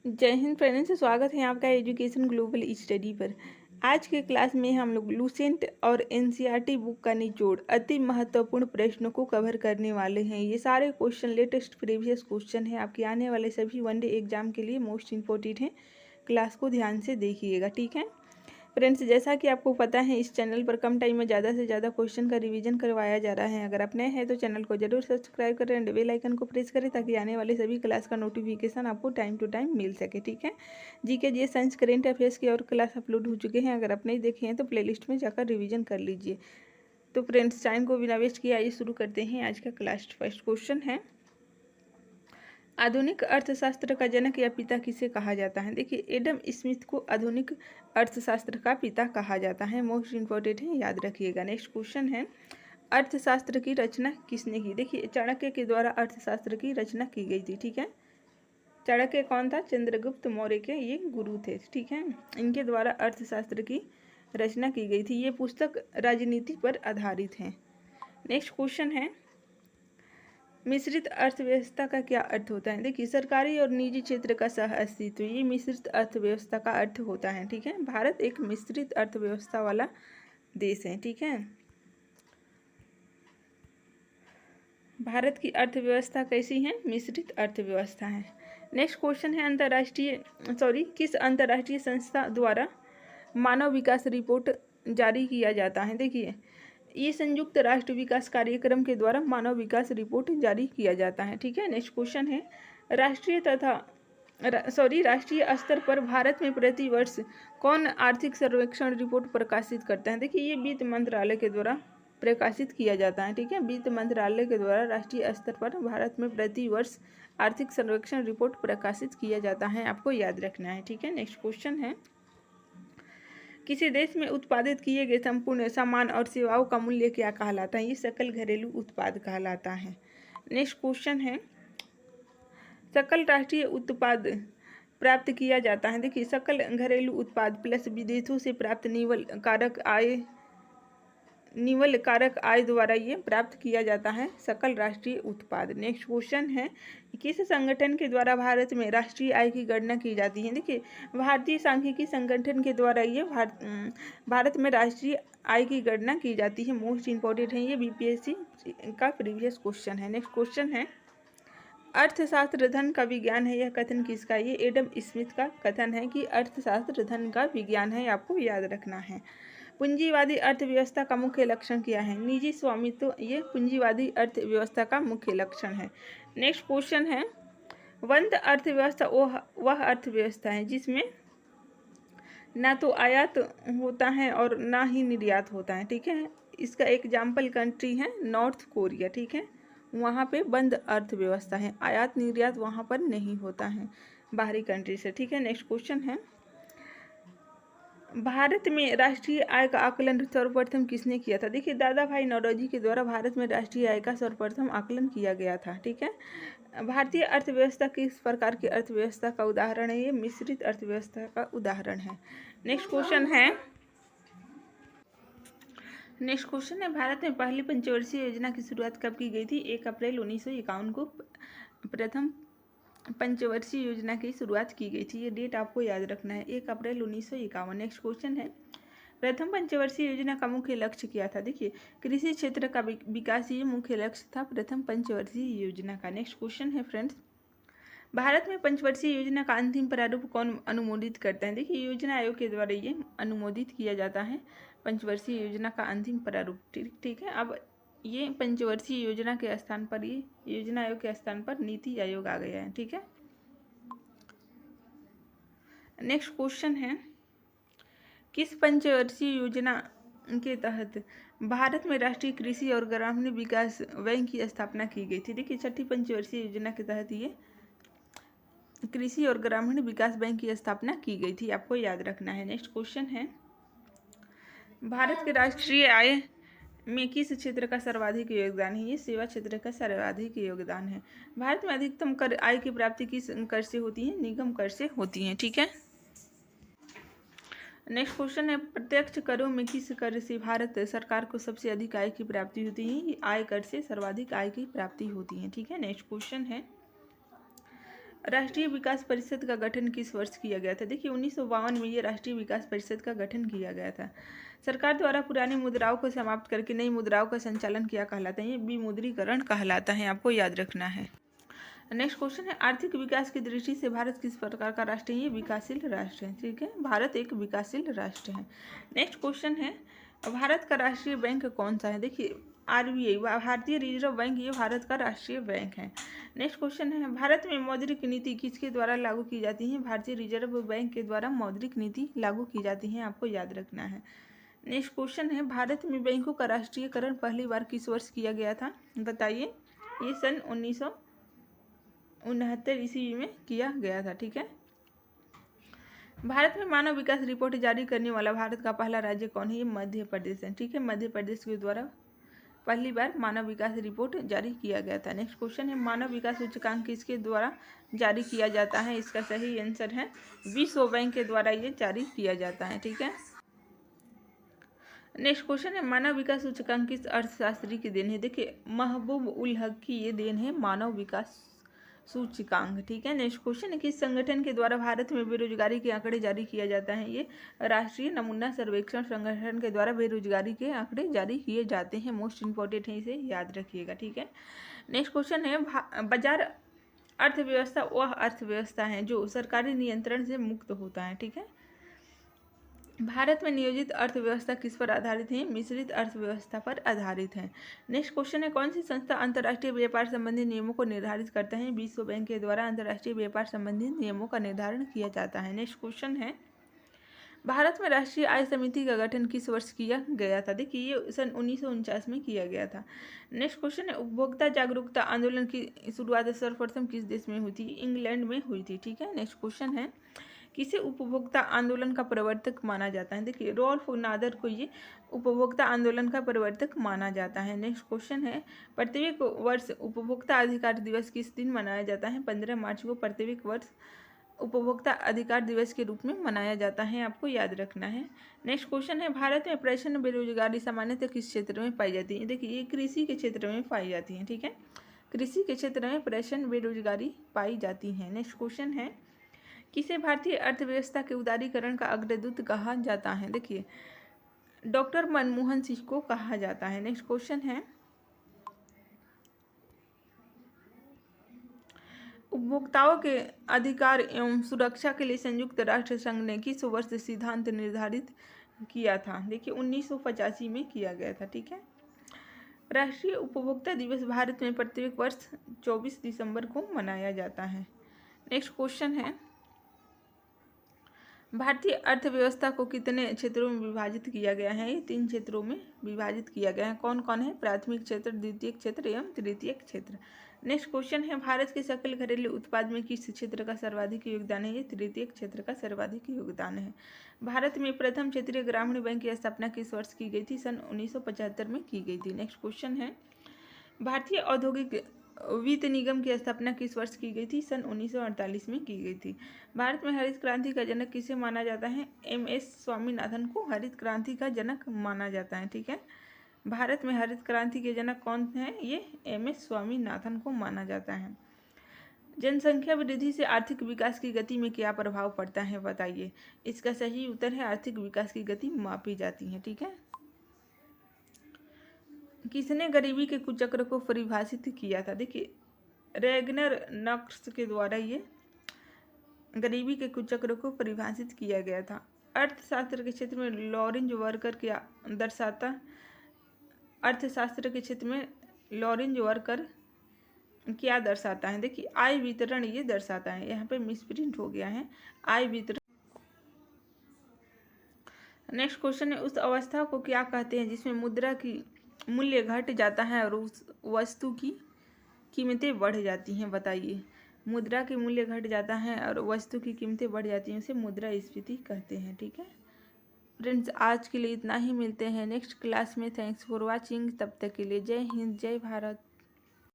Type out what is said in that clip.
जय हिंद फ्रेंड्स, स्वागत है आपका एजुकेशन ग्लोबल स्टडी पर। आज के क्लास में हम लोग लूसेंट और एनसीईआरटी बुक का निचोड़ अति महत्वपूर्ण प्रश्नों को कवर करने वाले हैं। ये सारे क्वेश्चन लेटेस्ट प्रीवियस क्वेश्चन है, आपके आने वाले सभी वनडे एग्जाम के लिए मोस्ट इंपॉर्टेंट हैं। क्लास को ध्यान से देखिएगा, ठीक है फ्रेंड्स। जैसा कि आपको पता है, इस चैनल पर कम टाइम में ज़्यादा से ज़्यादा क्वेश्चन का रिवीजन करवाया जा रहा है। अगर आप नए हैं तो चैनल को जरूर सब्सक्राइब करें एंड बेल आइकन को प्रेस करें ताकि आने वाले सभी क्लास का नोटिफिकेशन आपको टाइम टू टाइम मिल सके, ठीक है। जीके जी साइंस करेंट अफेयर्स की और क्लास अपलोड हो चुके हैं। अगर आप नहीं देखे हैं तो प्लेलिस्ट में जाकर रिविजन कर लीजिए। तो फ्रेंड्स, टाइम को बिना वेस्ट किए आइए शुरू करते हैं आज का क्लास। फर्स्ट क्वेश्चन है, आधुनिक अर्थशास्त्र का जनक या पिता किसे कहा जाता है। देखिए, एडम स्मिथ को आधुनिक अर्थशास्त्र का पिता कहा जाता है। मोस्ट इंपॉर्टेंट है, याद रखिएगा। नेक्स्ट क्वेश्चन है, अर्थशास्त्र की रचना किसने की। देखिए, चाणक्य के द्वारा अर्थशास्त्र की रचना की गई थी, ठीक है। चाणक्य कौन था? चंद्रगुप्त मौर्य के ये गुरु थे, ठीक है। इनके द्वारा अर्थशास्त्र की रचना की गई थी। ये पुस्तक राजनीति पर आधारित है। नेक्स्ट क्वेश्चन है, मिश्रित अर्थव्यवस्था का क्या अर्थ होता है। देखिए, सरकारी और निजी क्षेत्र का सह अस्तित्व, ये मिश्रित अर्थव्यवस्था का अर्थ होता है, ठीक है। भारत एक मिश्रित अर्थव्यवस्था वाला देश है, ठीक है। भारत की अर्थव्यवस्था कैसी है? मिश्रित अर्थव्यवस्था है। नेक्स्ट क्वेश्चन है, किस अंतर्राष्ट्रीय संस्था द्वारा मानव विकास रिपोर्ट जारी किया जाता है। देखिए, ये संयुक्त राष्ट्र विकास कार्यक्रम के द्वारा मानव विकास रिपोर्ट जारी किया जाता है, ठीक है। नेक्स्ट क्वेश्चन है, राष्ट्रीय स्तर पर भारत में प्रति वर्ष कौन आर्थिक सर्वेक्षण रिपोर्ट प्रकाशित करता है। देखिए, ये वित्त मंत्रालय के द्वारा प्रकाशित किया जाता है, ठीक है। वित्त मंत्रालय के द्वारा राष्ट्रीय स्तर पर भारत में प्रति वर्ष आर्थिक सर्वेक्षण रिपोर्ट प्रकाशित किया जाता है, आपको याद रखना है, ठीक है। नेक्स्ट क्वेश्चन है, किसी देश में उत्पादित किए गए संपूर्ण सामान और सेवाओं का मूल्य क्या कहलाता है। ये सकल घरेलू उत्पाद कहलाता है। नेक्स्ट क्वेश्चन है, सकल राष्ट्रीय उत्पाद प्राप्त किया जाता है। देखिए, सकल घरेलू उत्पाद प्लस विदेशों से प्राप्त निवल कारक आय द्वारा ये प्राप्त किया जाता है सकल राष्ट्रीय उत्पाद। नेक्स्ट क्वेश्चन है, किस संगठन के द्वारा भारत में राष्ट्रीय आय की गणना की जाती है। देखिए, भारतीय सांख्यिकी संगठन के द्वारा ये भारत में राष्ट्रीय आय की गणना की जाती है। मोस्ट इंपॉर्टेंट है, ये बीपीएससी का प्रीवियस क्वेश्चन है। नेक्स्ट क्वेश्चन है, अर्थशास्त्र धन का विज्ञान है, यह कथन किसका है। ये एडम स्मिथ का कथन है कि अर्थशास्त्र धन का विज्ञान है, आपको याद रखना है। पूंजीवादी अर्थव्यवस्था का मुख्य लक्षण क्या है। निजी स्वामित्व, ये पूंजीवादी अर्थव्यवस्था का मुख्य लक्षण है। नेक्स्ट क्वेश्चन है, बंद अर्थव्यवस्था वह अर्थव्यवस्था है जिसमें ना तो आयात होता है और ना ही निर्यात होता है, ठीक है। इसका एग्जाम्पल कंट्री है नॉर्थ कोरिया, ठीक है। वहाँ पे बंद अर्थव्यवस्था है, आयात निर्यात वहाँ पर नहीं होता है बाहरी कंट्री से, ठीक है। नेक्स्ट क्वेश्चन है, भारत में राष्ट्रीय आय का आकलन सर्वप्रथम किसने किया था। देखिए, दादा भाई नौरोजी के द्वारा भारत में राष्ट्रीय आय का सर्वप्रथम आकलन किया गया था, ठीक है। भारतीय अर्थव्यवस्था किस प्रकार की अर्थव्यवस्था का उदाहरण है। ये मिश्रित अर्थव्यवस्था का उदाहरण है। नेक्स्ट क्वेश्चन है, भारत में पहली पंचवर्षीय योजना की शुरुआत कब की गई थी। 1 अप्रैल 1951 को प्रथम पंचवर्षीय योजना की शुरुआत की गई थी। ये डेट आपको याद रखना है, 1 अप्रैल 1951। नेक्स्ट क्वेश्चन है, प्रथम पंचवर्षीय योजना का मुख्य लक्ष्य क्या था। देखिए, कृषि क्षेत्र का विकास ये मुख्य लक्ष्य था प्रथम पंचवर्षीय योजना का। नेक्स्ट क्वेश्चन है फ्रेंड्स, भारत में पंचवर्षीय योजना का अंतिम प्रारूप कौन अनुमोदित करता है। देखिए, योजना आयोग के द्वारा ये अनुमोदित किया जाता है पंचवर्षीय योजना का अंतिम प्रारूप, ठीक है। अब ये पंचवर्षीय योजना के स्थान पर ये योजना आयोग के स्थान पर नीति आयोग आ गया है, ठीक है। नेक्स्ट क्वेश्चन है, किस पंचवर्षीय योजना के तहत भारत में राष्ट्रीय कृषि और ग्रामीण विकास बैंक की स्थापना की गई थी। देखिए, छठी पंचवर्षीय योजना के तहत ये कृषि और ग्रामीण विकास बैंक की स्थापना की गई थी, आपको याद रखना है। नेक्स्ट क्वेश्चन है, भारत के राष्ट्रीय आय में किस क्षेत्र का सर्वाधिक योगदान है। ये सेवा क्षेत्र का सर्वाधिक योगदान है। भारत में अधिकतम कर आय की प्राप्ति किस कर से होती है। निगम कर से होती है, ठीक है। नेक्स्ट क्वेश्चन है, प्रत्यक्ष करों में किस कर से भारत सरकार को सबसे अधिक आय की प्राप्ति होती है। आय कर से सर्वाधिक आय की प्राप्ति होती है, ठीक है। नेक्स्ट क्वेश्चन है, राष्ट्रीय विकास परिषद का गठन किस वर्ष किया गया था? देखिए 1952 में ये राष्ट्रीय विकास परिषद का गठन किया गया था। सरकार द्वारा पुरानी मुद्राओं को समाप्त करके नई मुद्राओं का संचालन क्या कहलाता है? ये विमुद्रीकरण कहलाता है, आपको याद रखना है। नेक्स्ट क्वेश्चन है, आर्थिक विकास की दृष्टि से भारत किस प्रकार का राष्ट्र है? ये विकासशील राष्ट्र है। ठीक है, भारत एक विकासशील राष्ट्र है। नेक्स्ट क्वेश्चन है, भारत का राष्ट्रीय बैंक कौन सा है? देखिए RBI, भारतीय रिजर्व बैंक, ये भारत का राष्ट्रीय बैंक है। नेक्स्ट क्वेश्चन है, भारत में मौद्रिक नीति किसके द्वारा लागू की जाती है? भारतीय रिजर्व बैंक के द्वारा मौद्रिक नीति लागू की जाती है, आपको याद रखना है। नेक्स्ट क्वेश्चन है, भारत में बैंकों का राष्ट्रीयकरण पहली बार किस वर्ष किया गया था? बताइए। ये सन 1969 ईस्वी में किया गया था। ठीक है, भारत में मानव विकास रिपोर्ट जारी करने वाला भारत का पहला राज्य कौन है? ये मध्य प्रदेश है। ठीक है, मध्य प्रदेश के द्वारा पहली बार मानव विकास रिपोर्ट जारी किया गया था। नेक्स्ट क्वेश्चन है, मानव विकास सूचकांक किसके द्वारा जारी किया जाता है? इसका सही आंसर है विश्व बैंक के द्वारा ये जारी किया जाता है। ठीक है, नेक्स्ट क्वेश्चन है, मानव विकास सूचकांक किस अर्थशास्त्री की देन है? देखिए महबूब उल हक की ये देन है, मानव विकास सूचकांक। ठीक है, नेक्स्ट क्वेश्चन है, किस संगठन के द्वारा भारत में बेरोजगारी के आंकड़े जारी किया जाता है? ये राष्ट्रीय नमूना सर्वेक्षण संगठन के द्वारा बेरोजगारी के आंकड़े जारी किए जाते हैं। मोस्ट इंपॉर्टेंट है, इसे याद रखिएगा। ठीक है, नेक्स्ट क्वेश्चन है, बाजार अर्थव्यवस्था वह अर्थव्यवस्था है जो सरकारी नियंत्रण से मुक्त होता है। ठीक है, भारत में नियोजित अर्थव्यवस्था किस पर आधारित है? मिश्रित अर्थव्यवस्था पर आधारित है। नेक्स्ट क्वेश्चन है, कौन सी संस्था अंतर्राष्ट्रीय व्यापार संबंधी नियमों को निर्धारित करता है? विश्व बैंक के द्वारा अंतर्राष्ट्रीय व्यापार संबंधी नियमों का निर्धारण किया जाता है। नेक्स्ट क्वेश्चन है, भारत में राष्ट्रीय आय समिति का गठन किस वर्ष किया गया था? देखिए ये सन 1949 में किया गया था। नेक्स्ट क्वेश्चन है, उपभोक्ता जागरूकता आंदोलन की शुरुआत सर्वप्रथम किस देश में हुई थी? इंग्लैंड में हुई थी। ठीक है, नेक्स्ट क्वेश्चन है, किसे उपभोक्ता आंदोलन का प्रवर्तक माना जाता है? देखिए रॉल्फ नादर को ये उपभोक्ता आंदोलन का प्रवर्तक माना जाता है। नेक्स्ट क्वेश्चन है, प्रत्येक वर्ष उपभोक्ता अधिकार दिवस किस दिन मनाया जाता है? 15 मार्च को प्रत्येक वर्ष उपभोक्ता अधिकार दिवस के रूप में मनाया जाता है, आपको याद रखना है। नेक्स्ट क्वेश्चन है, भारत में प्रश्न बेरोजगारी सामान्यतः किस क्षेत्र में पाई जाती है? देखिए ये कृषि के क्षेत्र में पाई जाती है। ठीक है, कृषि के क्षेत्र में प्रश्न बेरोजगारी पाई जाती है। नेक्स्ट क्वेश्चन है, किसे भारतीय अर्थव्यवस्था के उदारीकरण का अग्रदूत कहा जाता है? देखिए डॉक्टर मनमोहन सिंह को कहा जाता है। नेक्स्ट क्वेश्चन है, उपभोक्ताओं के अधिकार एवं सुरक्षा के लिए संयुक्त राष्ट्र संघ ने किस वर्ष सिद्धांत निर्धारित किया था? देखिए 1985 में किया गया था। ठीक है, राष्ट्रीय उपभोक्ता दिवस भारत में प्रत्येक वर्ष 24 दिसंबर को मनाया जाता है। नेक्स्ट क्वेश्चन है, भारतीय अर्थव्यवस्था को कितने क्षेत्रों में विभाजित किया गया है? ये 3 क्षेत्रों में विभाजित किया गया है। कौन कौन है? प्राथमिक क्षेत्र, द्वितीयक क्षेत्र एवं तृतीयक क्षेत्र। नेक्स्ट क्वेश्चन है, भारत के सकल घरेलू उत्पाद में किस क्षेत्र का सर्वाधिक योगदान है? ये तृतीयक क्षेत्र का सर्वाधिक योगदान है। भारत में प्रथम क्षेत्रीय ग्रामीण बैंक की स्थापना किस वर्ष की गई थी? सन 1975 में की गई थी। नेक्स्ट क्वेश्चन है, भारतीय औद्योगिक वित्त निगम की स्थापना किस वर्ष की गई थी? सन 1948 में की गई थी। भारत में हरित क्रांति का जनक किसे माना जाता है? MS स्वामीनाथन को हरित क्रांति का जनक माना जाता है। ठीक है, भारत में हरित क्रांति के जनक कौन है? ये MS स्वामीनाथन को माना जाता है। जनसंख्या वृद्धि से आर्थिक विकास की गति में क्या प्रभाव पड़ता है? बताइए। इसका सही उत्तर है आर्थिक विकास की गति मापी जाती है। ठीक है, किसने गरीबी के कुचक्र को परिभाषित किया था? देखिए रैगनर नक्स के द्वारा ये गरीबी के कुचक्र को परिभाषित किया गया था। अर्थशास्त्र के क्षेत्र में लॉरेंज वर्कर क्या दर्शाता? अर्थशास्त्र के क्षेत्र में लॉरेंज वर्कर क्या दर्शाता है? देखिए आय वितरण ये दर्शाता है। यहाँ पे मिसप्रिंट हो गया है, आय वितरण। नेक्स्ट क्वेश्चन है, उस अवस्था को क्या कहते हैं जिसमें मुद्रा की मूल्य घट जाता है और उस वस्तु की कीमतें बढ़ जाती हैं? बताइए। मुद्रा के मूल्य घट जाता है और वस्तु की कीमतें बढ़ जाती हैं, उसे मुद्रास्फीति कहते हैं। ठीक है फ्रेंड्स, आज के लिए इतना ही। मिलते हैं नेक्स्ट क्लास में। Thanks for watching. तब तक के लिए जय हिंद, जय भारत।